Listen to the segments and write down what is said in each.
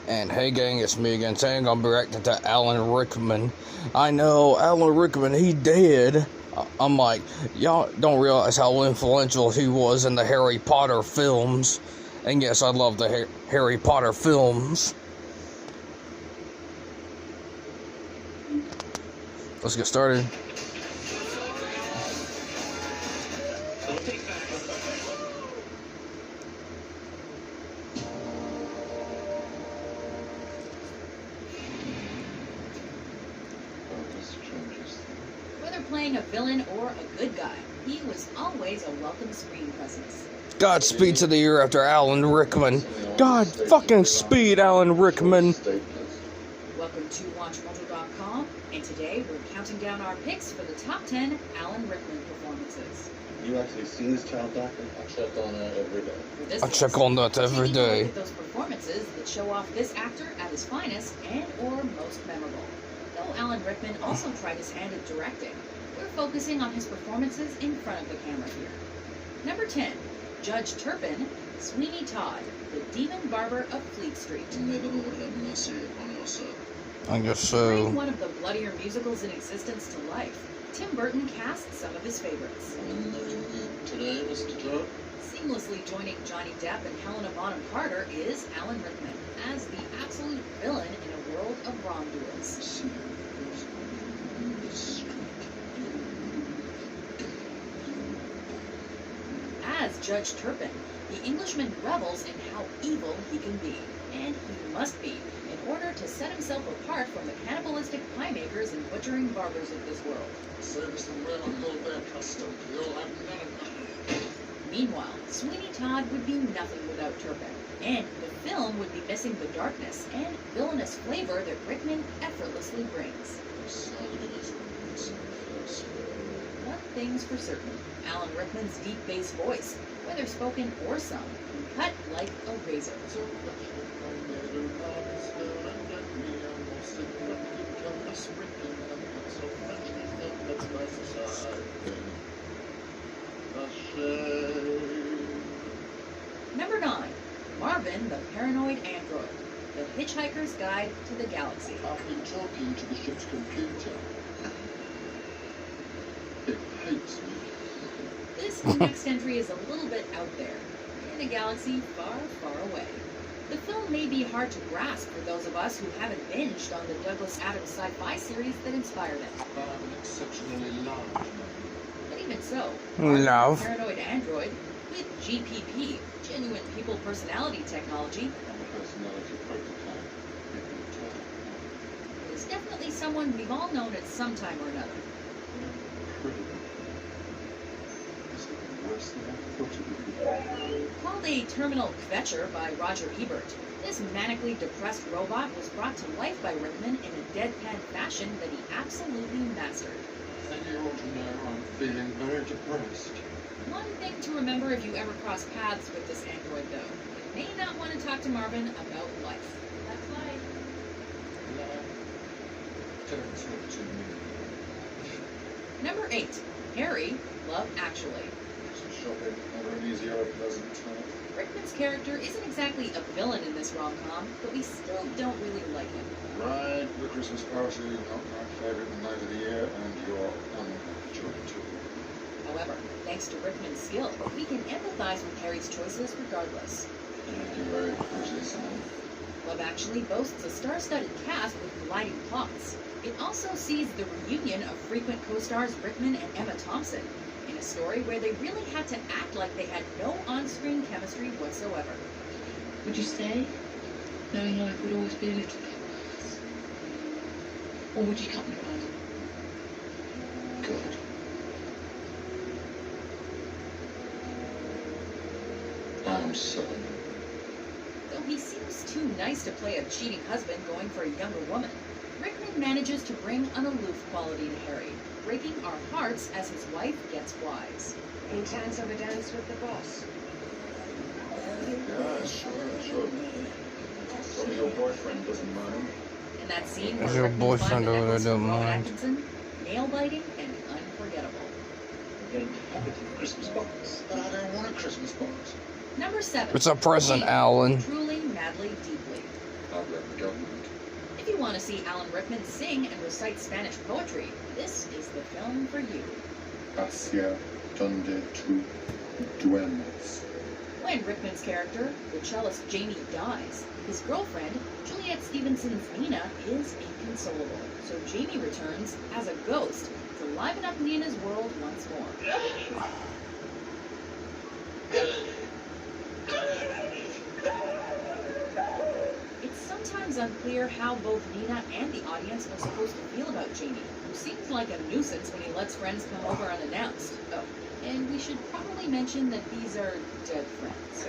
And hey gang, it's me again. Today I'm gonna be reacting to Alan Rickman. I know, Alan Rickman, he dead. I'm like, y'all don't realize how influential he was in the Harry Potter films. And yes, I love the Harry Potter films. Let's get started. Whether playing a villain or a good guy, he was always a welcome screen presence. Godspeed to the year after Alan Rickman. God fucking speed, Alan Rickman. Welcome to WatchMojo.com, and today we're counting down our picks for the top 10 Alan Rickman performances. You actually seen this child actor? I check on that every day. I check on that every day. Look at those performances that show off this actor at his finest and or most memorable. Though Alan Rickman also tried his hand at directing, we're focusing on his performances in front of the camera here. Number 10, Judge Turpin, Sweeney Todd, the Demon Barber of Fleet Street. May the Lord have mercy upon your soul. I guess so. Bring one of the bloodier musicals in existence to life, Tim Burton cast some of his favorites. Today, Mr. Todd? Seamlessly joining Johnny Depp and Helena Bonham Carter is Alan Rickman as the absolute villain in a world of wrongdoers. As Judge Turpin, the Englishman revels in how evil he can be, and he must be, in order to set himself apart from the cannibalistic pie makers and butchering barbers of this world. Meanwhile, Sweeney Todd would be nothing without Turpin, and the film would be missing the darkness and villainous flavor that Rickman effortlessly brings. One thing's for certain, Alan Rickman's deep bass voice, whether spoken or sung, can cut like a razor. Number 9, Marvin the Paranoid Android, the Hitchhiker's Guide to the Galaxy. I've been talking to the ship's computer. It hates me. This next entry is a little bit out there, in a galaxy far, far away. The film may be hard to grasp for those of us who haven't binged on the Douglas Adams sci-fi series that inspired it. I have an exceptionally large mind. But even so, Love. Paranoid Android with GPP, genuine people personality technology, I'm a personality prototype. is definitely someone we've all known at some time or another. Incredible. It's even worse than I thought it would be. Called a terminal kvetcher by Roger Ebert, this manically depressed robot was brought to life by Rickman in a deadpan fashion that he absolutely mastered. And you ought to know I'm feeling very depressed. One thing to remember if you ever cross paths with this android, though, you may not want to talk to Marvin about life. That's life. Don't talk to me. Number 8, Harry, Love Actually. Some shopping, never an easy or pleasant time. Rickman's character isn't exactly a villain in this rom-com, but we still don't really like him. Right, the Christmas party, not my favourite night of the year, and you're unjoined. However, thanks to Rickman's skill, we can empathize with Harry's choices regardless. Thank you very much, Sam. Love Actually boasts a star-studded cast with colliding plots. It also sees the reunion of frequent co-stars Rickman and Emma Thompson, in a story where they really had to act like they had no on-screen chemistry whatsoever. Would you stay, knowing life would always be a little bit worse? Or would you cut me out? Good. I'm sorry. Though he seems too nice to play a cheating husband going for a younger woman, Rickman manages to bring an aloof quality to Harry, breaking our hearts as his wife gets wise. Any chance of a dance with the boss? Yeah, sure. Probably your boyfriend doesn't mind. In that scene Is where your Rickman boyfriend finds the over there necklace from don't Rowan mind? Atkinson, nail-biting and unforgettable. I'm going to have it in a Christmas box. But I don't want a Christmas box. Number 7. It's a present, Alan. Truly, madly, deeply. I've read to see Alan Rickman sing and recite Spanish poetry, this is the film for you. Hacia donde tú duermes. When Rickman's character, the cellist Jamie, dies, his girlfriend, Juliet Stevenson's Nina, is inconsolable. So Jamie returns as a ghost to liven up Nina's world once more. It's sometimes unclear how both Nina and the audience are supposed to feel about Jamie, who seems like a nuisance when he lets friends come over unannounced. Oh, and we should probably mention that these are dead friends.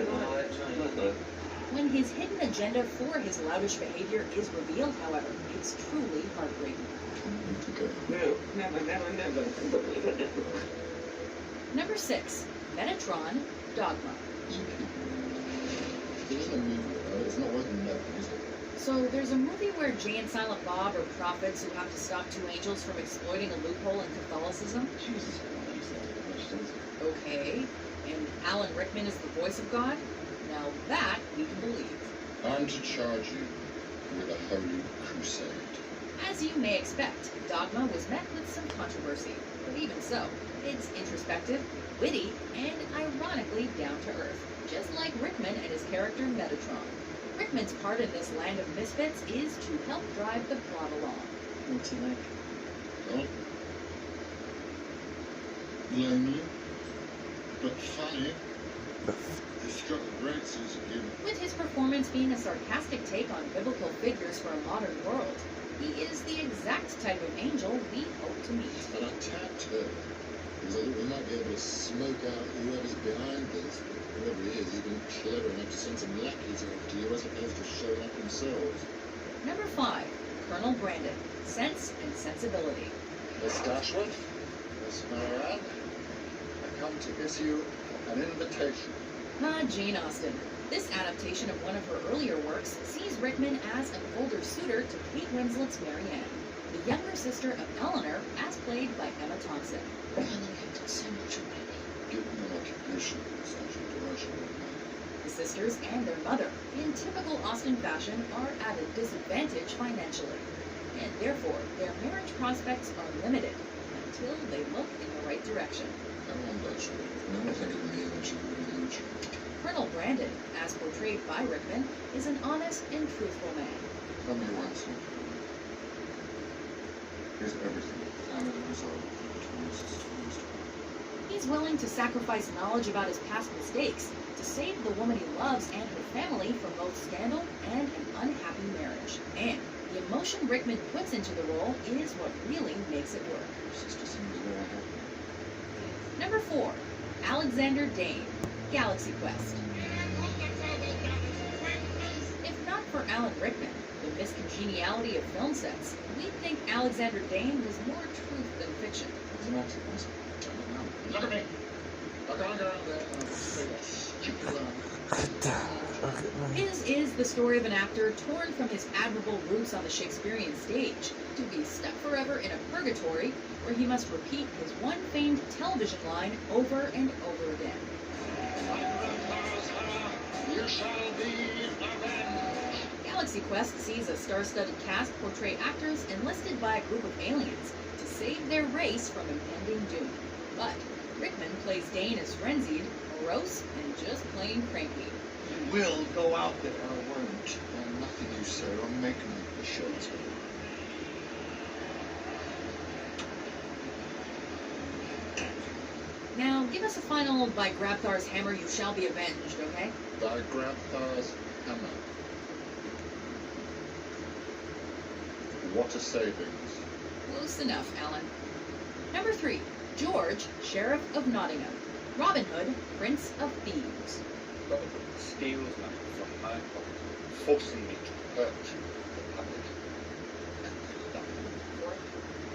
When his hidden agenda for his loutish behavior is revealed, however, it's truly heartbreaking. Number 6, Metatron, Dogma. There's no movie about it. It's not working that, is it? So there's a movie where Jay and Silent Bob are prophets who have to stop two angels from exploiting a loophole in Catholicism. Jesus Christ. Okay, and Alan Rickman is the voice of God? Now that we can believe. I'm to charge you with a holy crusade. As you may expect, Dogma was met with some controversy, but even so, it's introspective, witty, and ironically down to earth, just like Rickman and his character Metatron. Rickman's part in this land of misfits is to help drive the plot along. What's he like? Well, lonely, but funny. He struck a great sense of humor. With his performance being a sarcastic take on biblical figures for a modern world, he is the exact type of angel we hope to meet. But I tapped her, because I thought we might be able to smoke out whoever's behind this. But whoever he is, he's been clever enough to send some lackeys after you as opposed to showing up themselves. Number 5, Colonel Brandon, Sense and Sensibility. Miss Dashwood, Miss Moran, I come to issue an invitation. Jane Austen. This adaptation of one of her earlier works sees Rickman as an older suitor to Kate Winslet's Marianne, the younger sister of Eleanor, as played by Emma Thompson. Helen, you've done so much already. Give them an occupation, such a direction. The sisters and their mother, in typical Austen fashion, are at a disadvantage financially, and therefore their marriage prospects are limited until they look in the right direction. I want Dashwood. Never think of me when she really needs you. Colonel Brandon, as portrayed by Rickman, is an honest and truthful man. Tell me one thing. Here's everything found as a result of the twins. He's willing to sacrifice knowledge about his past mistakes to save the woman he loves and her family from both scandal and an unhappy marriage. And the emotion Rickman puts into the role is what really makes it work. Sister seems very happy. Number 4, Alexander Dane, Galaxy Quest. If not for Alan Rickman, the miscongeniality of film sets, we'd think Alexander Dane was more truth than fiction. It's an accident. Look at me. I can't go out there and say that stupid line. His is the story of an actor torn from his admirable roots on the Shakespearean stage to be stuck forever in a purgatory where he must repeat his one famed television line over and over again. You shall be avenged. Galaxy Quest sees a star-studded cast portray actors enlisted by a group of aliens to save their race from impending doom. But Rickman plays Dane as frenzied, morose, and just plain cranky. You will go out there. I won't. And nothing you say will make me the shelter. Now, give us a final by Grabthar's hammer, you shall be avenged, okay? By Grandpa's hammer. What a savings. Close enough, Alan. Number 3, George, Sheriff of Nottingham. Robin Hood, Prince of Thieves. Robin Hood steals money from my pocket, forcing me to hurt the public.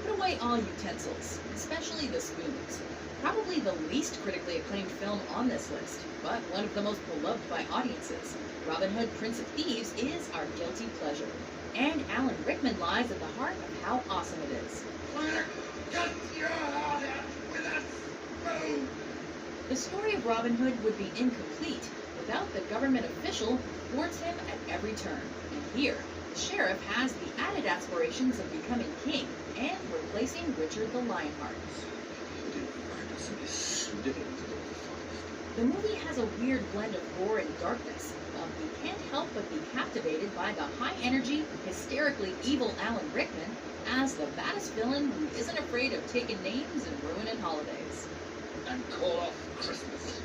Put away all utensils, especially the spoons. Probably the least critically acclaimed film on this list, but one of the most beloved by audiences. Robin Hood, Prince of Thieves is our guilty pleasure. And Alan Rickman lies at the heart of how awesome it is. Cut your heart out with a spoon. The story of Robin Hood would be incomplete without the government official who thwarts him at every turn. And here, The sheriff has the added aspirations of becoming king and replacing Richard the Lionheart. The movie has a weird blend of gore and darkness, but we can't help but be captivated by the high-energy, hysterically evil Alan Rickman as the baddest villain who isn't afraid of taking names and ruining holidays. And call off Christmas.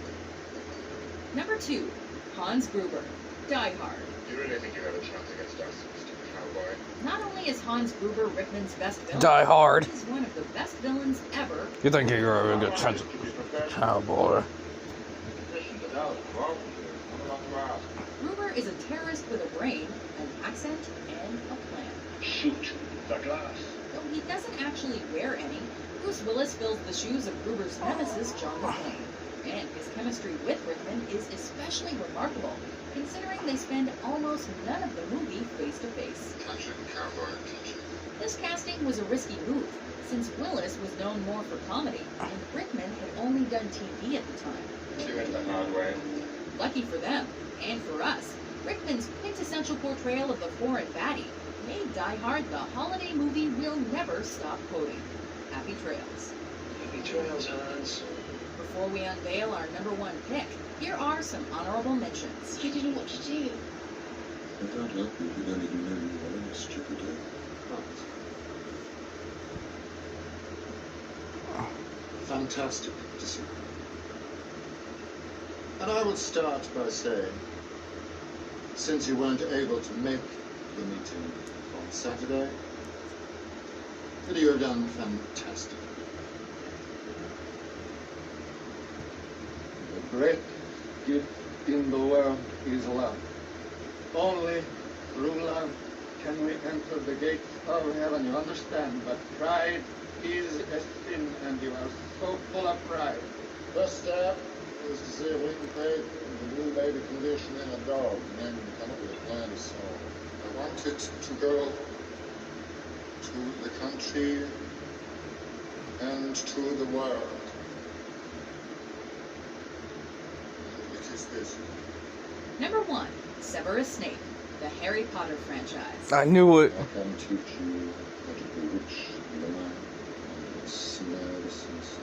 Number 2, Hans Gruber, Die Hard. You really think you have a chance against us, Mr. Cowboy? Not only is Hans Gruber Rickman's best villain, Die Hard. he's one of the best villains ever. You think you're a good chance, cowboy? Gruber is a terrorist with a brain, an accent, and a plan. Shoot the glass. Though he doesn't actually wear any, Bruce Willis fills the shoes of Gruber's nemesis, John McClane. And his chemistry with Rickman is especially remarkable, considering they spend almost none of the movie face-to-face. Attention, cowboy, attention. This casting was a risky move, since Willis was known more for comedy, and Rickman had only done TV at the time. You went the hard way. Lucky for them, and for us, Rickman's quintessential portrayal of the foreign baddie made Die Hard the holiday movie we'll never stop quoting. Happy trails. Happy trails, Hans. Before we unveil our number 1 pick, here are some honorable mentions. You didn't know what to do. I can't help you if you don't even know you are in a stupid day. Fantastic to see. And I would start by saying, since you weren't able to make the meeting on Saturday, that you have done fantastic. The great gift in the world is love. Only through love can we enter the gates of heaven, you understand? But pride is a sin, and you are so full of pride. First step is to see if we can pay the blue baby condition in a dog, and then come up with a plan to solve it. I want it to go to the country and to the world. It is this. Number 1, Severus Snape, the Harry Potter franchise. I knew it. I can teach you how to bewitch the mind and snare the senses.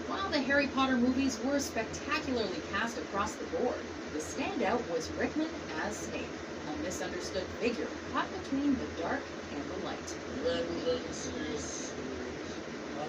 While the Harry Potter movies were spectacularly cast across the board, the standout was Rickman as Snape, a misunderstood figure caught between the dark and the light. Vengeance is I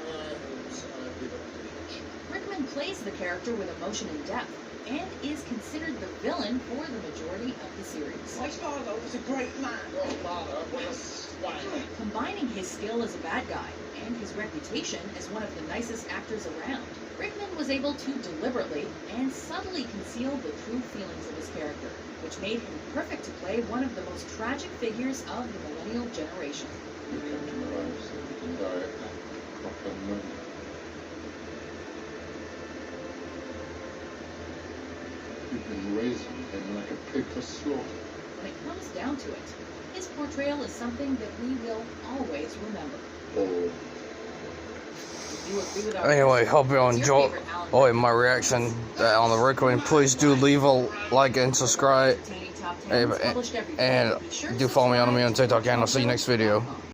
give up the kitchen. Rickman plays the character with emotion and depth, and is considered the villain for the majority of the series. My father was a great man. Your father was a swine. Combining his skill as a bad guy and his reputation as one of the nicest actors around, Rickman was able to deliberately and subtly conceal the true feelings of his character, which made him perfect to play one of the most tragic figures of the millennial generation. You come to my life so you can die at that proper moment. You've been raising him like a pig for slaughter. When it comes down to it, his portrayal is something that we will always remember. Oh. If you agree with our Anyway, list, hope you what's your enjoy favorite Alan my reaction on the Rickman. Please do leave a like and subscribe. Entertaining top 10s published every day. And Be sure to do follow me on subscribe TikTok, and I'll see you next video. to